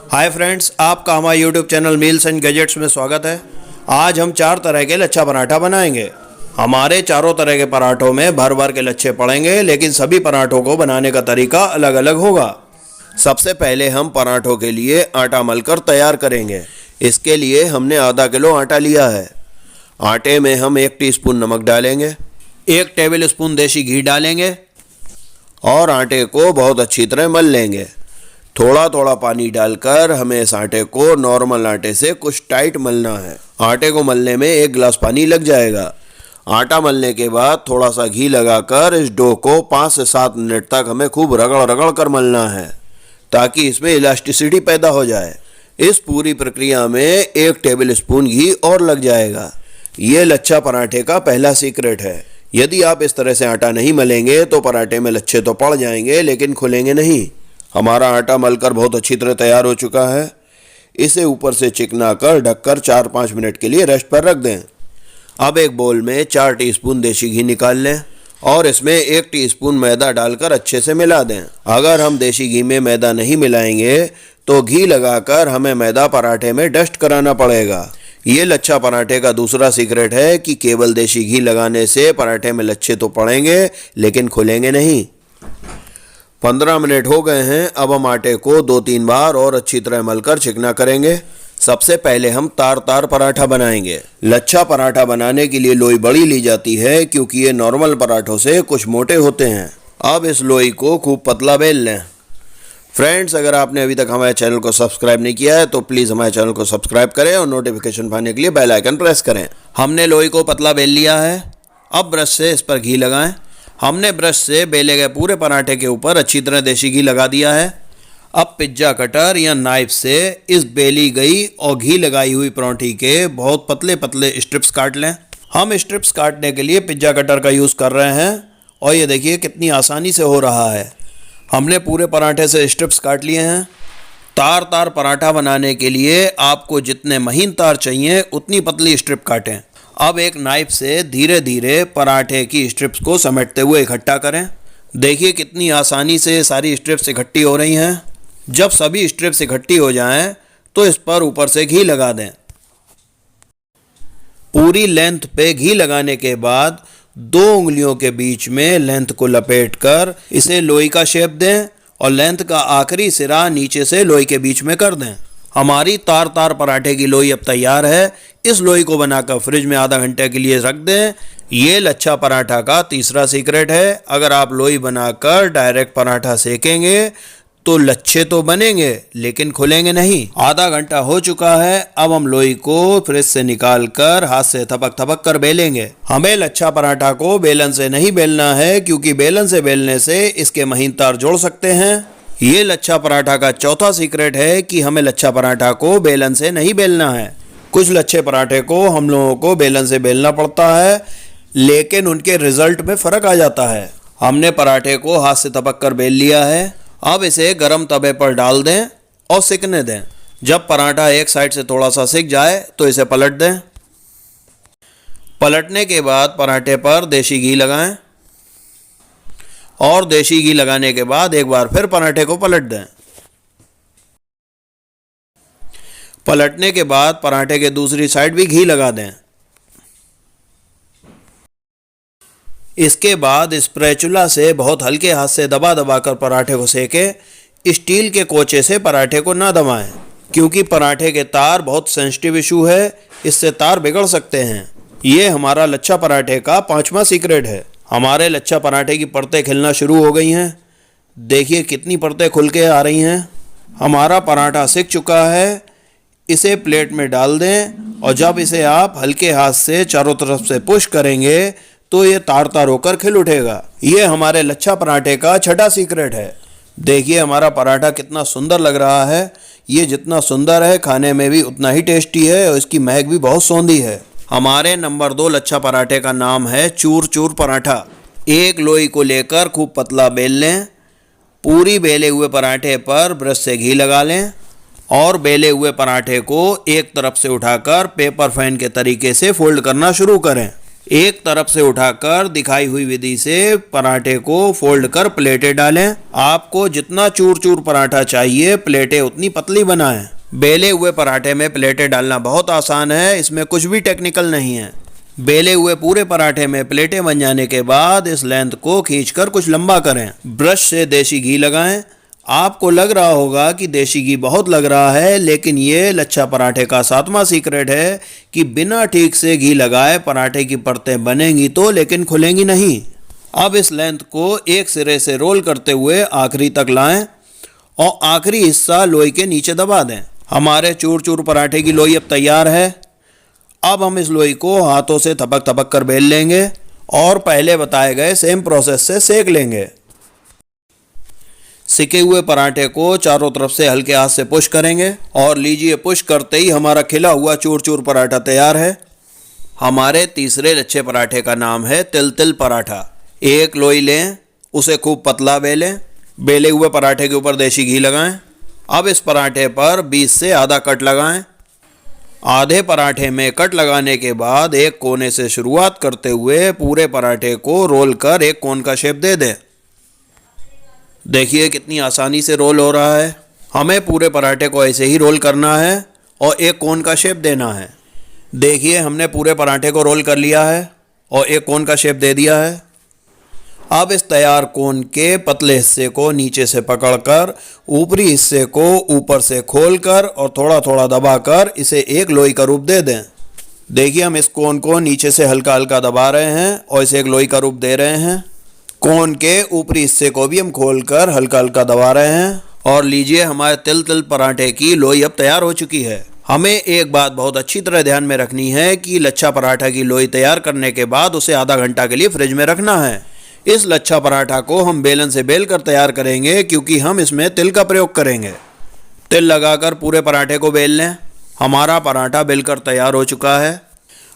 Hi friends, आपका हमारे YouTube channel meals and gadgets में स्वागत है। आज हम 4 तरह के लच्छा पराठा बनाएंगे। हमारे चारों तरह के पराठों में भर भर के लच्छे पड़ेंगे, लेकिन सभी पराठों को बनाने का तरीका अलग अलग होगा। सबसे पहले हम पराठों के लिए आटा मलकर तैयार करेंगे। इसके लिए हमने आधा किलो आटा लिया है। आटे में हम 1 टीस्पून नमक डालेंगे, 1 टेबल स्पून देसी घी डालेंगे और आटे को बहुत अच्छी तरह मल लेंगे। थोड़ा थोड़ा पानी डालकर हमें इस आटे को नॉर्मल आटे से कुछ टाइट मलना है। आटे को मलने में 1 गिलास पानी लग जाएगा। आटा मलने के बाद थोड़ा सा घी लगाकर इस डो को 5 से 7 मिनट तक हमें खूब रगड़ रगड़ कर मलना है, ताकि इसमें इलास्टिसिटी पैदा हो जाए। इस पूरी प्रक्रिया में 1 टेबल स्पून घी और लग जाएगा। ये लच्छा पराठे का पहला सीक्रेट है। यदि आप इस तरह से आटा नहीं मलेंगे तो पराठे में लच्छे तो पड़ जाएंगे, लेकिन खुलेंगे नहीं। हमारा आटा मलकर बहुत अच्छी तरह तैयार हो चुका है। इसे ऊपर से चिकना कर ढककर 4-5 मिनट के लिए रेस्ट पर रख दें। अब एक बोल में 4 टीस्पून देसी घी निकाल लें और इसमें 1 टीस्पून मैदा डालकर अच्छे से मिला दें। अगर हम देसी घी में मैदा नहीं मिलाएंगे तो घी लगाकर हमें मैदा पराठे में डस्ट कराना पड़ेगा। ये लच्छा पराठे का दूसरा सीक्रेट है कि केवल देसी घी लगाने से पराठे में लच्छे तो पड़ेंगे, लेकिन खुलेंगे नहीं। 15 मिनट हो गए हैं। अब हम आटे को 2-3 बार और अच्छी तरह मलकर चिकना करेंगे। सबसे पहले हम तार तार पराठा बनाएंगे। लच्छा पराठा बनाने के लिए लोई बड़ी ली जाती है, क्योंकि ये नॉर्मल पराठों से कुछ मोटे होते हैं। अब इस लोई को खूब पतला बेल लें। फ्रेंड्स, अगर आपने अभी तक हमारे चैनल को सब्सक्राइब नहीं किया है तो प्लीज़ हमारे चैनल को सब्सक्राइब करें और नोटिफिकेशन पाने के लिए बेल आइकन प्रेस करें। हमने लोई को पतला बेल लिया है। अब ब्रश से इस पर घी लगाएं। हमने ब्रश से बेले गए पूरे पराठे के ऊपर अच्छी तरह देसी घी लगा दिया है। अब पिज्जा कटर या नाइफ से इस बेली गई और घी लगाई हुई पराठी के बहुत पतले पतले स्ट्रिप्स काट लें। हम स्ट्रिप्स काटने के लिए पिज्जा कटर का यूज़ कर रहे हैं और ये देखिए कितनी आसानी से हो रहा है। हमने पूरे पराठे से स्ट्रिप्स काट लिए हैं। तार तार पराठा बनाने के लिए आपको जितने महीन तार चाहिए उतनी पतली स्ट्रिप काटें। अब एक नाइफ से धीरे धीरे पराठे की स्ट्रिप्स को समेटते हुए इकट्ठा करें। देखिए कितनी आसानी से सारी स्ट्रिप्स इकट्ठी हो रही हैं। जब सभी स्ट्रिप्स इकट्ठी हो जाएं तो इस पर ऊपर से घी लगा दें। पूरी लेंथ पे घी लगाने के बाद 2 उंगलियों के बीच में लेंथ को लपेटकर इसे लोई का शेप दें और लेंथ का आखिरी सिरा नीचे से लोई के बीच में कर दें। हमारी तार तार पराठे की लोई अब तैयार है। इस लोई को बनाकर फ्रिज में आधा घंटे के लिए रख दें। ये लच्छा पराठा का तीसरा सीक्रेट है। अगर आप लोई बनाकर डायरेक्ट पराठा सेकेंगे तो लच्छे तो बनेंगे, लेकिन खुलेंगे नहीं। आधा घंटा हो चुका है। अब हम लोई को फ्रिज से निकाल कर हाथ से थपक थपक कर बेलेंगे। हमें लच्छा पराठा को बेलन से नहीं बेलना है, क्योंकि बेलन से बेलने से इसके महीन तार जोड़ सकते हैं। ये लच्छा पराठा का चौथा सीक्रेट है कि हमें लच्छा पराठा को बेलन से नहीं बेलना है। कुछ लच्छे पराठे को हम लोगों को बेलन से बेलना पड़ता है, लेकिन उनके रिजल्ट में फ़र्क आ जाता है। हमने पराठे को हाथ से थपक कर बेल लिया है। अब इसे गरम तवे पर डाल दें और सिकने दें। जब पराठा एक साइड से थोड़ा सा सिक जाए तो इसे पलट दें। पलटने के बाद पराठे पर देसी घी लगाएं और देसी घी लगाने के बाद एक बार फिर पराठे को पलट दें। पलटने के बाद पराठे के दूसरी साइड भी घी लगा दें। इसके बाद स्पैचुला से बहुत हल्के हाथ से दबा दबा कर पराठे को सेकें। स्टील के कोचे से पराठे को ना दबाएं, क्योंकि पराठे के तार बहुत सेंसिटिव इशू है। इससे तार बिगड़ सकते हैं। ये हमारा लच्छा पराठे का 5वां सीक्रेट है। हमारे लच्छा पराठे की परतें खिलना शुरू हो गई हैं। देखिए कितनी परतें खुल के आ रही हैं। हमारा पराठा सिक चुका है। इसे प्लेट में डाल दें और जब इसे आप हल्के हाथ से चारों तरफ से पुश करेंगे तो ये तार तार होकर खिल उठेगा। ये हमारे लच्छा पराठे का 6वां सीक्रेट है। देखिए हमारा पराठा कितना सुंदर लग रहा है। ये जितना सुंदर है खाने में भी उतना ही टेस्टी है और इसकी महक भी बहुत सौंधी है। हमारे नंबर 2 लच्छा पराठे का नाम है चूर चूर पराठा। एक लोई को लेकर खूब पतला बेल लें। पूरी बेले हुए पराठे पर ब्रश से घी लगा लें और बेले हुए पराठे को एक तरफ से उठाकर पेपर फैन के तरीके से फोल्ड करना शुरू करें। एक तरफ से उठाकर दिखाई हुई विधि से पराठे को फोल्ड कर प्लेटें डालें। आपको जितना चूर चूर पराठा चाहिए प्लेटें उतनी पतली बनाएं। बेले हुए पराठे में प्लेटें डालना बहुत आसान है, इसमें कुछ भी टेक्निकल नहीं है। बेले हुए पूरे पराठे में प्लेटें बन जाने के बाद इस लेंथ को खींचकर कुछ लंबा करें। ब्रश से देसी घी लगाएं। आपको लग रहा होगा कि देसी घी बहुत लग रहा है, लेकिन ये लच्छा पराठे का 7वां सीक्रेट है कि बिना ठीक से घी लगाए पराठे की परतें बनेंगी तो, लेकिन खुलेंगी नहीं। अब इस लेंथ को एक सिरे से रोल करते हुए आखिरी तक लाएं और आखिरी हिस्सा लोई के नीचे दबा दें। हमारे चूर चूर पराठे की लोई अब तैयार है। अब हम इस लोई को हाथों से थपक थपक कर बेल लेंगे और पहले बताए गए सेम प्रोसेस से सेक लेंगे। सिके हुए पराठे को चारों तरफ से हल्के हाथ से पुश करेंगे और लीजिए, पुश करते ही हमारा खिला हुआ चूर चूर पराठा तैयार है। हमारे तीसरे लच्छे पराठे का नाम है तिल तिल पराठा। एक लोई लें, उसे खूब पतला बेलें। बेले हुए पराठे के ऊपर देसी घी लगाएं। अब इस पराठे पर 20 से आधा कट लगाएं। आधे पराठे में कट लगाने के बाद एक कोने से शुरुआत करते हुए पूरे पराठे को रोल कर एक कोन का शेप दे दें। देखिए कितनी आसानी से रोल हो रहा है। हमें पूरे पराठे को ऐसे ही रोल करना है और एक कोन का शेप देना है। देखिए हमने पूरे पराठे को रोल कर लिया है और एक कोन का शेप दे दिया है। अब इस तैयार कोन के पतले हिस्से को नीचे से पकड़कर ऊपरी हिस्से को ऊपर से खोलकर और थोड़ा थोड़ा दबाकर इसे एक लोई का रूप दे दें। देखिए हम इस कोन को नीचे से हल्का हल्का दबा रहे हैं और इसे एक लोई का रूप दे रहे हैं। कोन के ऊपरी हिस्से को भी हम खोलकर हल्का हल्का दबा रहे हैं और लीजिए हमारे तिल तिल पराठे की लोई अब तैयार हो चुकी है। हमें एक बात बहुत अच्छी तरह ध्यान में रखनी है कि लच्छा पराठा की लोई तैयार करने के बाद उसे आधा घंटा के लिए फ्रिज में रखना है। इस लच्छा पराठा को हम बेलन से बेल कर तैयार करेंगे क्योंकि हम इसमें तिल का प्रयोग करेंगे। तिल लगाकर पूरे पराठे को बेल लें। हमारा पराठा बेलकर तैयार हो चुका है।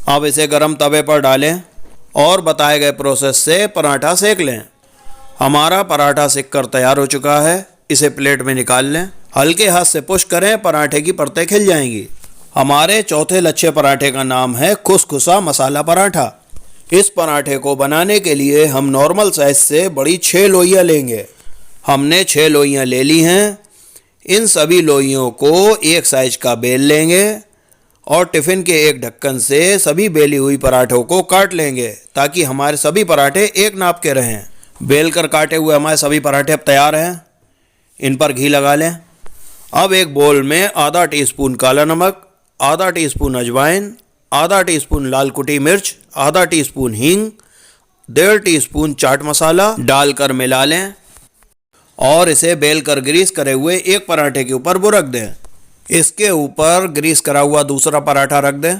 अब इसे गरम तवे पर डालें और बताए गए प्रोसेस से पराठा सेक लें। हमारा पराठा सेक कर तैयार हो चुका है। इसे प्लेट में निकाल लें। हल्के हाथ से पुश करें, पराठे की परतें खिल जाएंगी। हमारे चौथे लच्छे पराठे का नाम है खुसखुसा मसाला पराठा। इस पराठे को बनाने के लिए हम नॉर्मल साइज से बड़ी 6 लोइयाँ लेंगे। हमने 6 लोइयाँ ले ली हैं। इन सभी लोइयों को एक साइज का बेल लेंगे और टिफ़िन के एक ढक्कन से सभी बेली हुई पराठों को काट लेंगे ताकि हमारे सभी पराठे एक नाप के रहें। बेल कर काटे हुए हमारे सभी पराठे अब तैयार हैं। इन पर घी लगा लें। अब एक बोल में आधा टीस्पून काला नमक, आधा टीस्पून अजवाइन, आधा टीस्पून लाल कुटी मिर्च, आधा टीस्पून हींग, 1.5 टीस्पून चाट मसाला डालकर मिला लें और इसे बेल कर ग्रीस करे हुए एक पराठे के ऊपर बुरक दें। इसके ऊपर ग्रीस करा हुआ दूसरा पराठा रख दें।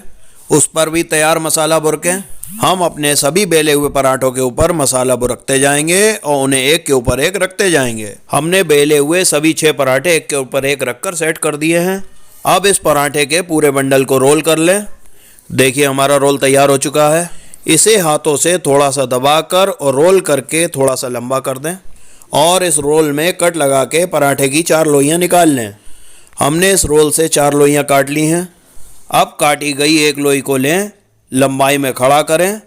उस पर भी तैयार मसाला बुरकें। हम अपने सभी बेले हुए पराठों के ऊपर मसाला बुरकते जाएंगे और उन्हें एक के ऊपर एक रखते जाएंगे। हमने बेले हुए सभी 6 पराठे एक के ऊपर एक रखकर सेट कर दिए हैं। अब इस पराठे के पूरे बंडल को रोल कर लें। देखिए हमारा रोल तैयार हो चुका है। इसे हाथों से थोड़ा सा दबाकर और रोल करके थोड़ा सा लंबा कर दें और इस रोल में कट लगा के पराठे की 4 लोइयाँ निकाल लें। हमने इस रोल से 4 लोइयाँ काट ली हैं। अब काटी गई एक लोई को लें, लंबाई में खड़ा करें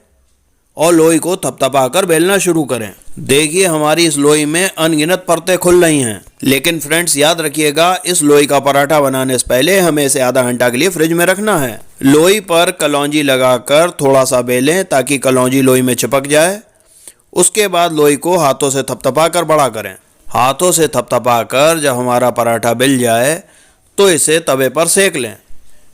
और लोई को थपथपा कर बेलना शुरू करें। देखिए हमारी इस लोई में अनगिनत परतें खुल रही हैं। लेकिन फ्रेंड्स याद रखिएगा, इस लोई का पराठा बनाने से पहले हमें इसे आधा घंटा के लिए फ्रिज में रखना है। लोई पर कलौंजी लगाकर थोड़ा सा बेलें ताकि कलौंजी लोई में चिपक जाए। उसके बाद लोई को हाथों से थपथपा कर बड़ा करें। हाथों से थपथपा कर जब हमारा पराठा बिल जाए तो इसे तवे पर सेक लें।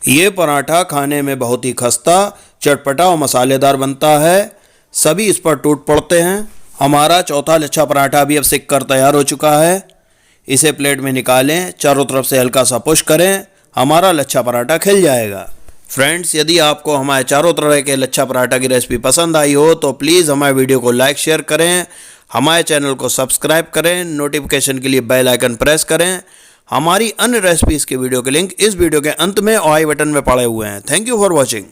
ये पराठा खाने में बहुत ही खस्ता, चटपटा और मसालेदार बनता है। सभी इस पर टूट पड़ते हैं। हमारा चौथा लच्छा पराठा भी अब सिक कर तैयार हो चुका है। इसे प्लेट में निकालें, चारों तरफ से हल्का सा पुश करें, हमारा लच्छा पराठा खिल जाएगा। फ्रेंड्स यदि आपको हमारे चारों तरह के लच्छा पराठा की रेसिपी पसंद आई हो तो प्लीज़ हमारे वीडियो को लाइक शेयर करें, हमारे चैनल को सब्सक्राइब करें, नोटिफिकेशन के लिए बेल आइकन प्रेस करें। हमारी अन्य रेसिपीज़ के वीडियो के लिंक इस वीडियो के अंत में और आई बटन में पड़े हुए हैं। Thank you for watching.